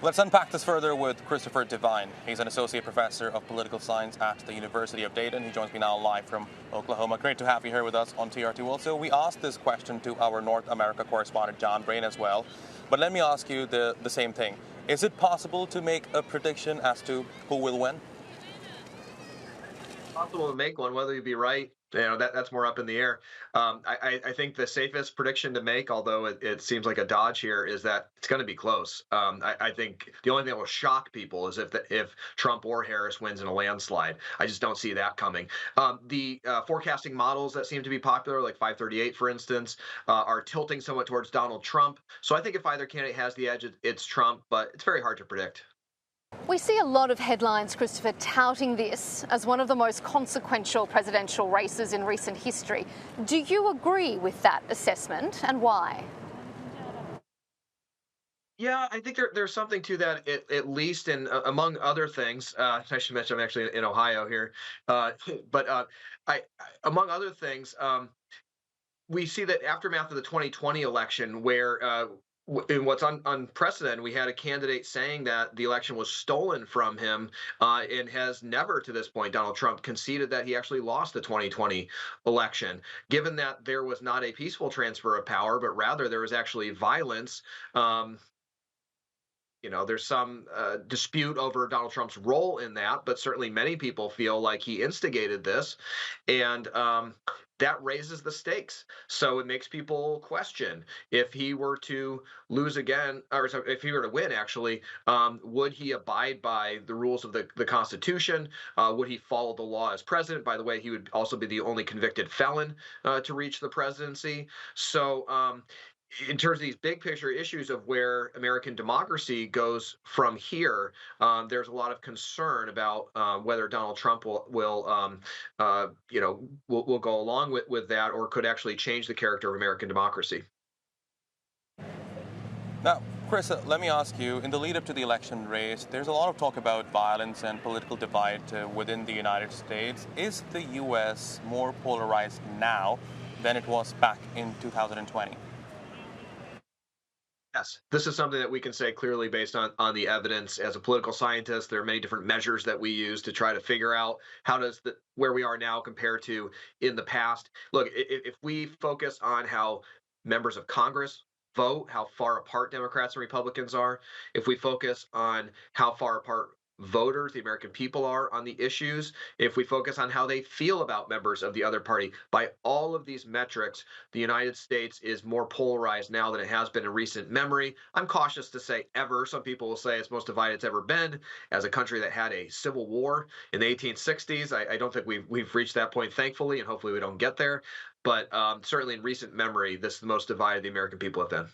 Let's unpack this further with Christopher Devine. He's an associate professor of political science at the University of Dayton. He joins me now live from Oklahoma. Great to have you here with us on TRT World. So we asked this question to our North America correspondent, John Brain, as well. But let me ask you the same thing. Is it possible to make a prediction as to who will win? Possible to make one, whether you'd be right. That's more up in the air. I think the safest prediction to make, although it seems like a dodge here, is that it's going to be close. I think the only thing that will shock people is if Trump or Harris wins in a landslide. I just don't see that coming. The forecasting models that seem to be popular, like 538, for instance, are tilting somewhat towards Donald Trump. So I think if either candidate has the edge, it's Trump, but it's very hard to predict. We see a lot of headlines, Christopher, touting this as one of the most consequential presidential races in recent history. Do you agree with that assessment, and why? Yeah, I think there's something to that, at least, and among other things. I should mention I'm actually in Ohio here, but among other things, we see that aftermath of the 2020 election, where in what's unprecedented, we had a candidate saying that the election was stolen from him, and has never, to this point, Donald Trump conceded that he actually lost the 2020 election. Given that there was not a peaceful transfer of power, but rather there was actually violence. There's some dispute over Donald Trump's role in that, but certainly many people feel like he instigated this, and that raises the stakes. So it makes people question if he were to lose again, or if he were to win, actually, would he abide by the rules of the Constitution? Would he follow the law as president? By the way, he would also be the only convicted felon to reach the presidency. So, in terms of these big picture issues of where American democracy goes from here, there's a lot of concern about whether Donald Trump will go along with that, or could actually change the character of American democracy. Now, Chris, let me ask you, in the lead up to the election race, there's a lot of talk about violence and political divide within the United States. Is the U.S. more polarized now than it was back in 2020? Yes, this is something that we can say clearly based on the evidence. As a political scientist, there are many different measures that we use to try to figure out how does where we are now compare to in the past. Look, if we focus on how members of Congress vote, how far apart Democrats and Republicans are, if we focus on how far apart voters, the American people, are on the issues, if we focus on how they feel about members of the other party, by all of these metrics, the United States is more polarized now than it has been in recent memory. I'm cautious to say ever. Some people will say it's most divided it's ever been. As a country that had a civil war in the 1860s, I don't think we've reached that point, thankfully, and hopefully we don't get there. But certainly in recent memory, this is the most divided the American people have been.